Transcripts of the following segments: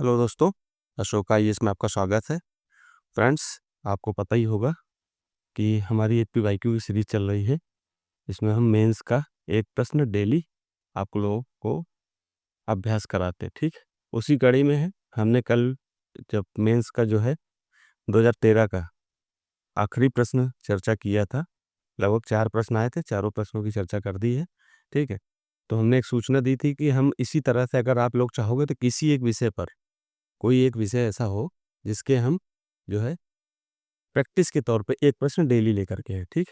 Hello दोस्तों, Ashok IAS में आपका स्वागत है। फ्रेंड्स, आपको पता ही होगा कि हमारी एपीवाईक्यू की सीरीज चल रही है। इसमें हम मेंस का एक प्रश्न डेली आप लोगों को अभ्यास कराते हैं, ठीक। उसी कड़ी में है। हमने कल जब मेंस का जो है 2013 का आखिरी प्रश्न चर्चा किया था। लगभग 4 प्रश्न आए थे, चारों प्रश्नों की चर्चा कर दी है, ठीक है। तो हमने एक सूचना दी थी कि हम इसी तरह से अगर आप लोग चाहोगे तो किसी एक विषय पर कोई एक विषय ऐसा हो जिसके हम जो है प्रैक्टिस के तौर पे एक प्रश्न डेली लेकर के है, ठीक।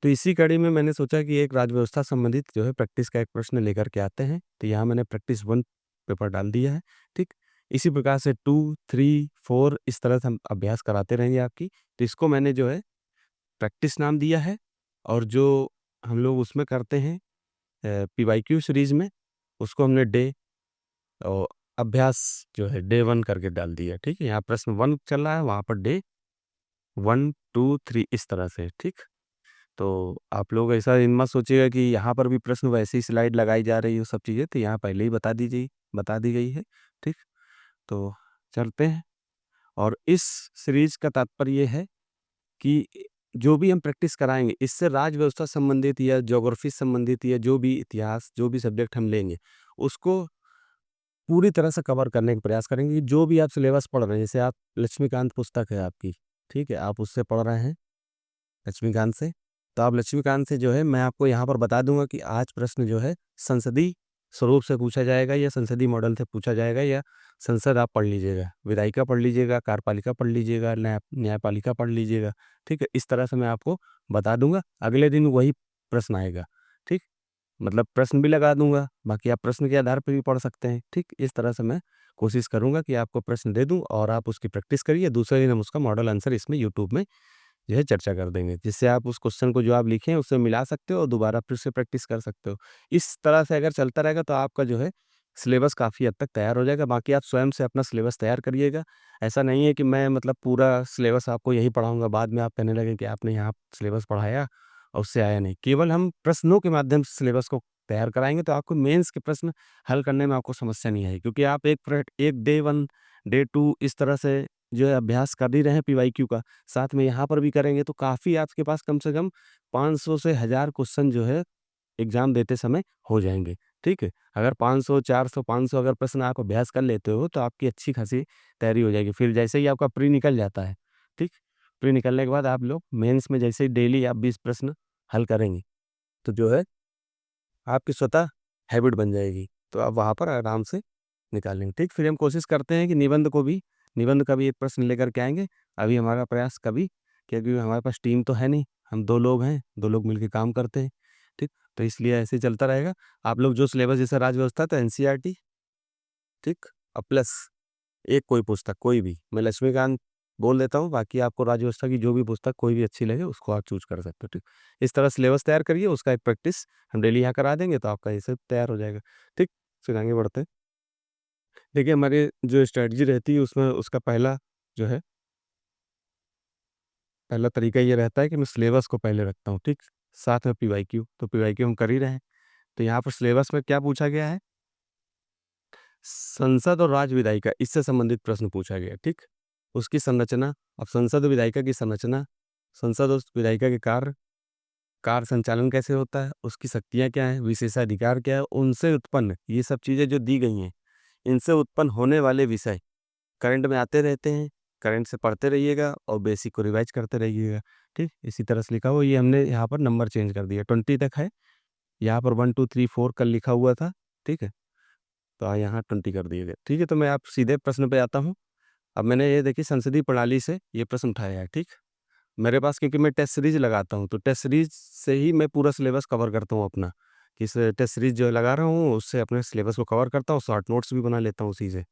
तो इसी कड़ी में मैंने सोचा कि एक राज्य व्यवस्था संबंधित जो है प्रैक्टिस का एक प्रश्न लेकर के आते हैं। तो यहाँ मैंने प्रैक्टिस 1 पेपर डाल दिया है, ठीक। इसी प्रकार से 2, 3, 4 इस तरह से हम अभ्यास कराते रहेंगे आपकी। तो इसको मैंने जो है प्रैक्टिस नाम दिया है। और जो हम लोग उसमें करते हैं पीवाईक्यू सीरीज में, उसको हमने डे और अभ्यास जो है डे 1 करके डाल दिया, ठीक है। यहाँ प्रश्न 1 चल रहा है, वहाँ पर डे 1, 2, 3 इस तरह से, ठीक। तो आप लोग ऐसा इन मत सोचिएगा कि यहाँ पर भी प्रश्न वैसे ही स्लाइड लगाई जा रही है, सब चीज़ें तो यहाँ पहले ही बता दी गई है, ठीक। तो चलते हैं। और इस सीरीज का तात्पर्य ये है कि जो भी हम प्रैक्टिस कराएंगे इससे राज्य व्यवस्था संबंधित या ज्योग्राफी संबंधित या जो भी इतिहास जो भी सब्जेक्ट हम लेंगे उसको पूरी तरह से कवर करने का प्रयास करेंगे कि जो भी आप सिलेबस पढ़ रहे हैं। जैसे आप लक्ष्मीकांत पुस्तक है आपकी, ठीक है, आप उससे पढ़ रहे हैं लक्ष्मीकांत से। तो आप लक्ष्मीकांत से जो है मैं आपको यहाँ पर बता दूंगा कि आज प्रश्न जो है संसदीय स्वरूप से पूछा जाएगा या संसदीय मॉडल से पूछा जाएगा, या संसद आप पढ़ लीजिएगा, विधायिका पढ़ लीजिएगा, कार्यपालिका पढ़ लीजिएगा, न्यायपालिका पढ़ लीजिएगा, ठीक है। इस तरह से मैं आपको बता दूंगा। अगले दिन वही प्रश्न आएगा, ठीक। मतलब प्रश्न भी लगा दूंगा, बाकी आप प्रश्न के आधार पर भी पढ़ सकते हैं, ठीक। इस तरह से मैं कोशिश करूंगा कि आपको प्रश्न दे दूं और आप उसकी प्रैक्टिस करिए। दूसरे दिन हम उसका मॉडल आंसर इसमें यूट्यूब में जो है चर्चा कर देंगे, जिससे आप उस क्वेश्चन को जो आप लिखे हैं उससे मिला सकते हो और दोबारा फिर से प्रैक्टिस कर सकते हो। इस तरह से अगर चलता रहेगा तो आपका जो है सिलेबस काफ़ी हद तक तैयार हो जाएगा। बाकी आप स्वयं से अपना सिलेबस तैयार करिएगा। ऐसा नहीं है कि मैं मतलब पूरा सिलेबस आपको यही पढ़ाऊँगा, बाद में आप कहने लगे कि आपने यहाँ सिलेबस पढ़ाया और उससे आया नहीं। केवल हम प्रश्नों के माध्यम से सिलेबस को तैयार कराएँगे तो आपको मेंस के प्रश्न हल करने में आपको समस्या नहीं आएगी, क्योंकि आप एक डे 1, डे 2 इस तरह से जो है अभ्यास कर ही रहे हैं पीवाईक्यू का। साथ में यहाँ पर भी करेंगे तो काफ़ी आपके पास कम से कम 500 से 1000 क्वेश्चन जो है एग्ज़ाम देते समय हो जाएँगे, ठीक है। अगर 500, 400, 500 अगर प्रश्न आप अभ्यास कर लेते हो तो आपकी अच्छी खासी तैयारी हो जाएगी। फिर जैसे ही आपका प्री निकल जाता है, ठीक? प्री निकलने के बाद आप लोग मेंस में जैसे ही डेली आप 20 प्रश्न हल करेंगे, तो जो है आपकी स्वतः हैबिट बन जाएगी। तो आप वहाँ पर आराम से निकाल लेंगे, ठीक। फिर हम कोशिश करते हैं कि निबंध का भी एक प्रश्न लेकर के आएँगे। अभी हमारा प्रयास कभी, क्योंकि हमारे पास टीम तो है नहीं, हम 2 लोग हैं, 2 लोग मिलके काम करते हैं, ठीक। तो इसलिए ऐसे ही चलता रहेगा। आप लोग जो सिलेबस जैसे राज्य व्यवस्था तो एनसीईआरटी, ठीक, प्लस एक कोई पुस्तक कोई भी, मैं लक्ष्मीकांत बोल देता हूँ, बाकी आपको राज्य व्यवस्था की जो भी पुस्तक कोई भी अच्छी लगे उसको आप चूज़ कर सकते हो, ठीक। इस तरह सिलेबस तैयार करिए, उसका एक प्रैक्टिस हम डेली यहाँ करा देंगे तो आपका ये सब तैयार हो जाएगा, ठीक। फिर आगे बढ़ते हैं। देखिए, हमारी जो स्ट्रैटेजी रहती है उसमें उसका पहला जो है, पहला तरीका ये रहता है कि मैं सिलेबस को पहले रखता हूँ, ठीक? साथ में पीवाईक्यू, तो पीवाईक्यू हम कर ही रहे हैं। तो यहाँ पर सिलेबस में क्या पूछा गया है? संसद और राज्य विधायिका इससे संबंधित प्रश्न पूछा गया है, ठीक? उसकी संरचना, अब संसद और विधायिका की संरचना, संसद और विधायिका के कार्य संचालन कैसे होता है, उसकी शक्तियाँ क्या हैं, विशेषाधिकार क्या है, उनसे उत्पन्न ये सब चीज़ें जो दी गई हैं, इनसे उत्पन्न होने वाले विषय करंट में आते रहते हैं। करंट से पढ़ते रहिएगा और बेसिक को रिवाइज करते रहिएगा, ठीक। इसी तरह से लिखा हुआ, ये हमने यहाँ पर नंबर चेंज कर दिया, 20 तक है। यहाँ पर 1 2 3 4 कल लिखा हुआ था, ठीक है। तो यहाँ 20 कर दिए गए, ठीक है। तो मैं आप सीधे प्रश्न पे आता हूँ। अब मैंने ये देखिए संसदीय प्रणाली से ये प्रश्न उठाया है, ठीक। मेरे पास क्योंकि मैं टेस्ट सीरीज लगाता हूँ तो टेस्ट सीरीज से ही मैं पूरा सिलेबस कवर करता हूँ अपना, कि इस टेस्ट सीरीज जो लगा रहा हूँ उससे अपने सिलेबस को कवर करता हूँ, शॉर्ट नोट्स भी बना लेता हूँ उसी से।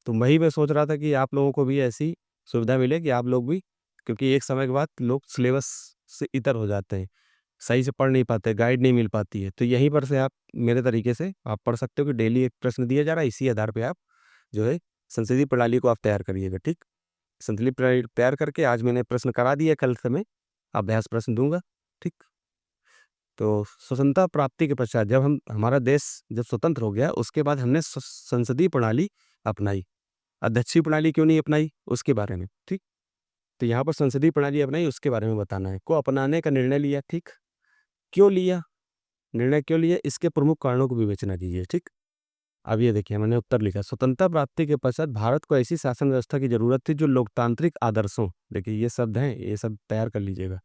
तो वही मैं सोच रहा था कि आप लोगों को भी ऐसी सुविधा मिले कि आप लोग भी, क्योंकि एक समय के बाद लोग सिलेबस से इतर हो जाते हैं, सही से पढ़ नहीं पाते, गाइड नहीं मिल पाती है। तो यहीं पर से आप मेरे तरीके से आप पढ़ सकते हो कि डेली एक प्रश्न दिया जा रहा है, इसी आधार पे आप जो है संसदीय प्रणाली को आप तैयार करिएगा, ठीक। संतुलित प्रणाली तैयार करके आज मैंने प्रश्न करा दिया, कल से मैं अभ्यास प्रश्न दूंगा, ठीक। तो स्वतंत्रता प्राप्ति के पश्चात जब हमारा देश जब स्वतंत्र हो गया उसके बाद हमने संसदीय प्रणाली अपनाई, अध्यक्षीय प्रणाली क्यों नहीं अपनाई, उसके बारे में, ठीक। तो यहाँ पर संसदीय प्रणाली अपनाई, उसके बारे में बताना है। को अपनाने का निर्णय लिया, ठीक। क्यों लिया, निर्णय क्यों लिया, इसके प्रमुख कारणों को विवेचना कीजिए, ठीक। अब ये देखिए मैंने उत्तर लिखा, स्वतंत्रता प्राप्ति के पश्चात भारत को ऐसी शासन व्यवस्था की जरूरत थी जो लोकतांत्रिक आदर्शों, देखिए ये शब्द हैं, ये सब तैयार कर लीजिएगा,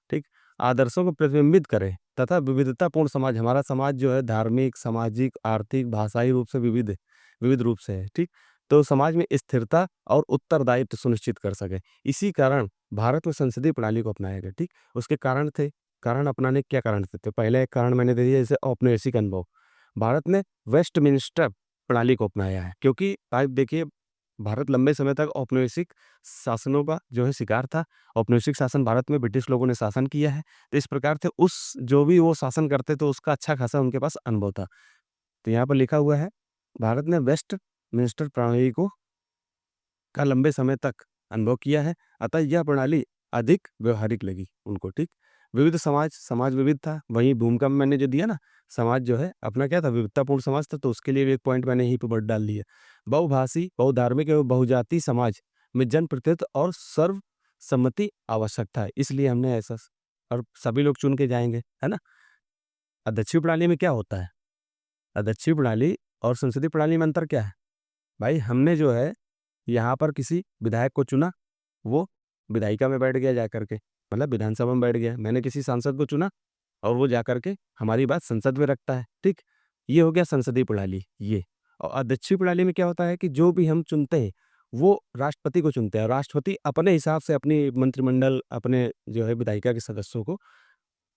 ठीक, आदर्शों को प्रतिबिंबित करे तथा विविधतापूर्ण समाज, हमारा समाज जो है धार्मिक, सामाजिक, आर्थिक, भाषाई रूप से विविध रूप से है, ठीक। तो समाज में स्थिरता और उत्तरदायित्व सुनिश्चित कर सके, इसी कारण भारत में संसदीय प्रणाली को अपनाया गया, ठीक। उसके कारण थे, कारण अपनाने के क्या कारण थे, तो पहले एक कारण मैंने दे दिया, जैसे औपनिवेशिक अनुभव। भारत ने वेस्टमिनिस्टर प्रणाली को अपनाया है, क्योंकि आप देखिए भारत लंबे समय तक औपनिवेशिक शासनों का जो है शिकार था। औपनिवेशिक शासन भारत में ब्रिटिश लोगों ने शासन किया है, तो इस प्रकार से उस जो भी वो शासन करते तो उसका अच्छा खासा उनके पास अनुभव था। तो यहाँ पर लिखा हुआ है, भारत ने वेस्ट मिनिस्टर प्रणाली को का लंबे समय तक अनुभव किया है, अतः यह प्रणाली अधिक व्यवहारिक लगी उनको, ठीक। विविध समाज, समाज विविध था, वहीं भूमिका में मैंने जो दिया ना, समाज जो है अपना क्या था, विविधतापूर्ण समाज था, तो उसके लिए भी एक पॉइंट मैंने यहीं पे बट डाल दिया। बहुभाषी, बहुधार्मिक एवं बहुजातीय समाज में जनप्रतिनिधित्व और सर्वसम्मति आवश्यक था, इसलिए हमने ऐसा और सभी लोग चुन के जाएंगे, है ना। अध्यक्षीय प्रणाली में क्या होता है, अध्यक्षीय प्रणाली और संसदीय प्रणाली में अंतर क्या है भाई, हमने जो है यहाँ पर किसी विधायक को चुना, वो विधायिका में बैठ गया जाकर के, मतलब विधानसभा में बैठ गया। मैंने किसी सांसद को चुना और वो जाकर के हमारी बात संसद में रखता है, ठीक। ये हो गया संसदीय प्रणाली ये। और अध्यक्षीय प्रणाली में क्या होता है कि जो भी हम चुनते हैं वो राष्ट्रपति को चुनते हैं, राष्ट्रपति अपने हिसाब से अपनी मंत्रिमंडल, अपने जो है विधायिका के सदस्यों को,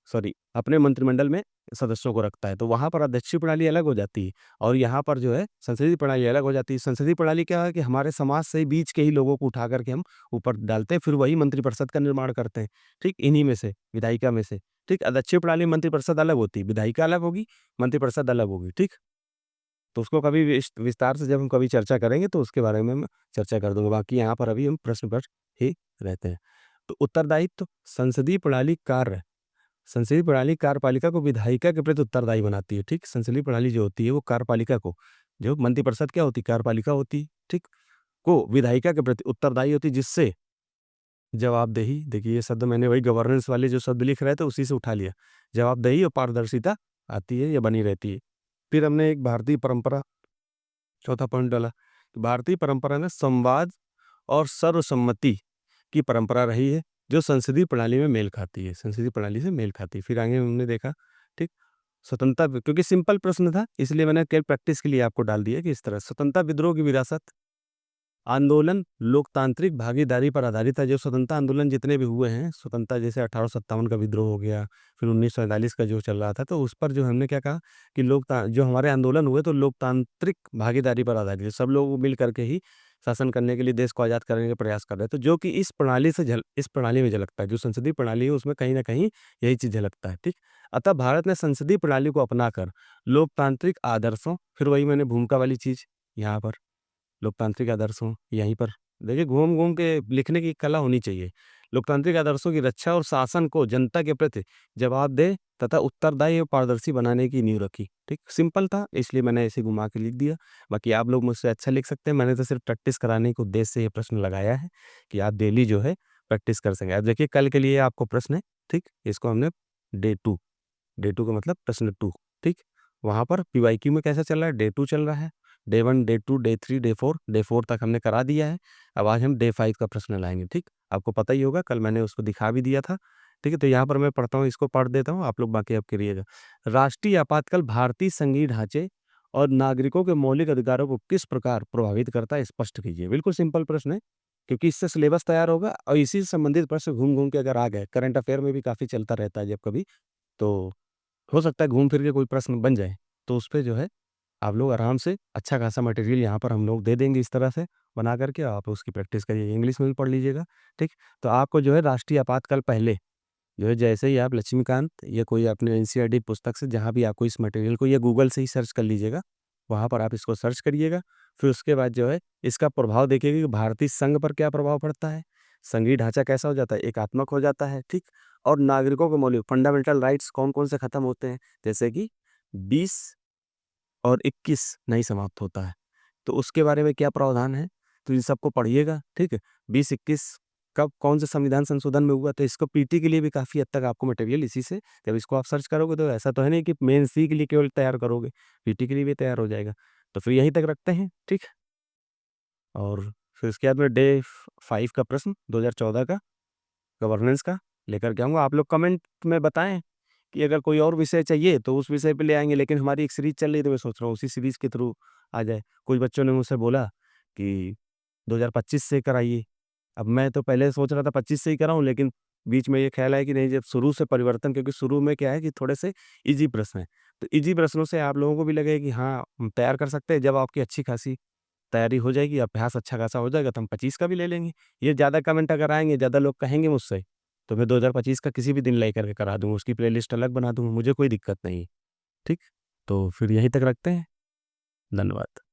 सॉरी, अपने मंत्रिमंडल में सदस्यों को रखता है। तो वहाँ पर अध्यक्षीय प्रणाली अलग हो जाती है और यहाँ पर जो है संसदीय प्रणाली अलग हो जाती है। संसदीय प्रणाली क्या है कि हमारे समाज से बीच के ही लोगों को उठा करके हम ऊपर डालते हैं, फिर वही मंत्रिपरिषद का निर्माण करते हैं, ठीक, इन्हीं में से, विधायिका में से, ठीक। अध्यक्षीय प्रणाली में मंत्रिपरिषद अलग होती है, विधायिका अलग होगी, मंत्रिपरिषद अलग होगी, ठीक। तो उसको कभी विस्तार से जब हम कभी चर्चा करेंगे तो उसके बारे में मैं चर्चा कर दूंगा, बाकी यहाँ पर अभी हम प्रश्न पर ही रहते हैं। तो उत्तरदायित्व, संसदीय प्रणाली कार्य, संसदीय प्रणाली कार्यपालिका को विधायिका के प्रति उत्तरदायी बनाती है, ठीक। संसदीय प्रणाली जो होती है वो कार्यपालिका को, जो मंत्रिपरिषद क्या होती है, कार्यपालिका होती है, ठीक, को विधायिका के प्रति उत्तरदायी होती है, जिससे जवाबदेही, देखिए ये शब्द मैंने वही गवर्नेंस वाले जो शब्द लिख रहे थे उसी से उठा लिया, जवाबदेही और पारदर्शिता आती है या बनी रहती है। फिर हमने एक भारतीय परंपरा, चौथा पॉइंट डाला, भारतीय परंपरा में संवाद और सर्वसम्मति की परंपरा रही है, जो संसदीय प्रणाली में मेल खाती है, संसदीय प्रणाली से मेल खाती है। फिर आगे हमने देखा, ठीक, स्वतंत्रता, क्योंकि सिंपल प्रश्न था इसलिए मैंने केवल प्रैक्टिस के लिए आपको डाल दिया कि इस तरह स्वतंत्रता विद्रोह की विरासत, आंदोलन लोकतांत्रिक भागीदारी पर आधारित है। जो स्वतंत्रता आंदोलन जितने भी हुए हैं, स्वतंत्रता जैसे 1857 का विद्रोह हो गया, फिर 1947 का जो चल रहा था, तो उस पर जो हमने क्या कहा कि जो हमारे आंदोलन हुए तो लोकतांत्रिक भागीदारी पर आधारित है, सब लोग मिल करके ही शासन करने के लिए, देश को आज़ाद करने का प्रयास कर रहे हैं, तो जो कि इस प्रणाली में झलकता है, जो संसदीय प्रणाली है उसमें कहीं ना कहीं यही चीज़ झलकता है, ठीक। अतः भारत ने संसदीय प्रणाली को अपनाकर लोकतांत्रिक आदर्शों, फिर वही मैंने भूमिका वाली चीज़ यहाँ पर, लोकतांत्रिक आदर्शों यहीं पर, देखिए घूम घूम के लिखने की कला होनी चाहिए। लोकतांत्रिक आदर्शों की रक्षा और शासन को जनता के प्रति जवाबदेह तथा उत्तरदायी और पारदर्शी बनाने की नींव रखी, ठीक। सिंपल था इसलिए मैंने ऐसे घुमा के लिख दिया, बाकी आप लोग मुझसे अच्छा लिख सकते हैं, मैंने तो सिर्फ प्रैक्टिस कराने के उद्देश्य से ये प्रश्न लगाया है कि आप डेली जो है प्रैक्टिस कर सकें। अब देखिए कल के लिए आपको प्रश्न है, ठीक, इसको हमने डे 2, डे 2 का मतलब प्रश्न 2, ठीक। वहाँ पर पीवाईक्यू में कैसा चल रहा है, डे 2 चल रहा है, डे 1, डे 2, डे 3, डे 4 तक हमने करा दिया है। अब आज हम डे 5 का प्रश्न लाएंगे, ठीक। आपको पता ही होगा, कल मैंने उसको दिखा भी दिया था, ठीक है। तो यहाँ पर मैं पढ़ता हूँ, इसको पढ़ देता हूँ, आप लोग बाकी आप करिएगा। राष्ट्रीय आपातकाल भारतीय संघीय ढांचे और नागरिकों के मौलिक अधिकारों को किस प्रकार प्रभावित करता है, स्पष्ट कीजिए। बिल्कुल सिंपल प्रश्न है, क्योंकि इससे सिलेबस तैयार होगा और इसी से संबंधित प्रश्न घूम घूम के अगर आ गए, करंट अफेयर में भी काफ़ी चलता रहता है जब कभी, तो हो सकता है घूम फिर के कोई प्रश्न बन जाए, तो उस पे जो है आप लोग आराम से अच्छा खासा मटेरियल यहाँ पर हम लोग दे देंगे, इस तरह से बना करके आप उसकी प्रैक्टिस करिए, इंग्लिश में भी पढ़ लीजिएगा, ठीक। तो आपको जो है राष्ट्रीय आपातकाल पहले जो है, जैसे ही आप लक्ष्मीकांत या कोई अपने एनसीईआरटी पुस्तक से जहाँ भी आपको इस मटेरियल को, या गूगल से ही सर्च कर लीजिएगा, वहाँ पर आप इसको सर्च करिएगा। फिर उसके बाद जो है इसका प्रभाव देखिएगा कि भारतीय संघ पर क्या प्रभाव पड़ता है, संघीय ढांचा कैसा हो जाता है, एकात्मक हो जाता है, ठीक। और नागरिकों के मौलिक फंडामेंटल राइट्स कौन कौन से खत्म होते हैं, जैसे कि 20 और 21 नहीं समाप्त होता है, तो उसके बारे में क्या प्रावधान है, तो इन सबको पढ़िएगा, ठीक है। 20-21 कब कौन से संविधान संशोधन में हुआ, तो इसको पीटी के लिए भी काफ़ी हद तक आपको मटेरियल इसी से, जब इसको आप सर्च करोगे तो ऐसा तो है नहीं कि मेन सी के लिए केवल तैयार करोगे, पीटी के लिए भी तैयार हो जाएगा। तो फिर यहीं तक रखते हैं, ठीक। और फिर इसके बाद में डे 5 का प्रश्न 2014 का गवर्नेंस का लेकर के आऊँगा। आप लोग कमेंट में बताएँ कि अगर कोई और विषय चाहिए तो उस विषय पे ले आएँगे, लेकिन हमारी एक सीरीज़ चल रही है तो मैं सोच रहा हूँ उसी सीरीज़ के थ्रू आ जाए। कुछ बच्चों ने मुझसे बोला कि 2025 से कराइए। अब मैं तो पहले सोच रहा था 25 से ही कराऊँ, लेकिन बीच में ये ख़्याल आया कि नहीं, जब शुरू से परिवर्तन, क्योंकि शुरू में क्या है कि थोड़े से ईज़ी प्रश्न हैं। तो ईज़ी प्रश्नों से आप लोगों को भी लगेगा कि हाँ, हम तैयार कर सकते हैं। जब आपकी अच्छी खासी तैयारी हो जाएगी, अभ्यास अच्छा खासा हो जाएगा, तो हम 25 का भी ले लेंगे। ये ज़्यादा कमेंट अगर आएँगे, ज़्यादा लोग कहेंगे मुझसे, तो मैं 2025 का किसी भी दिन लेकर के करा दूँगा, उसकी प्लेलिस्ट अलग बना दूँगा, मुझे कोई दिक्कत नहीं है, ठीक? तो फिर यहीं तक रखते हैं। धन्यवाद।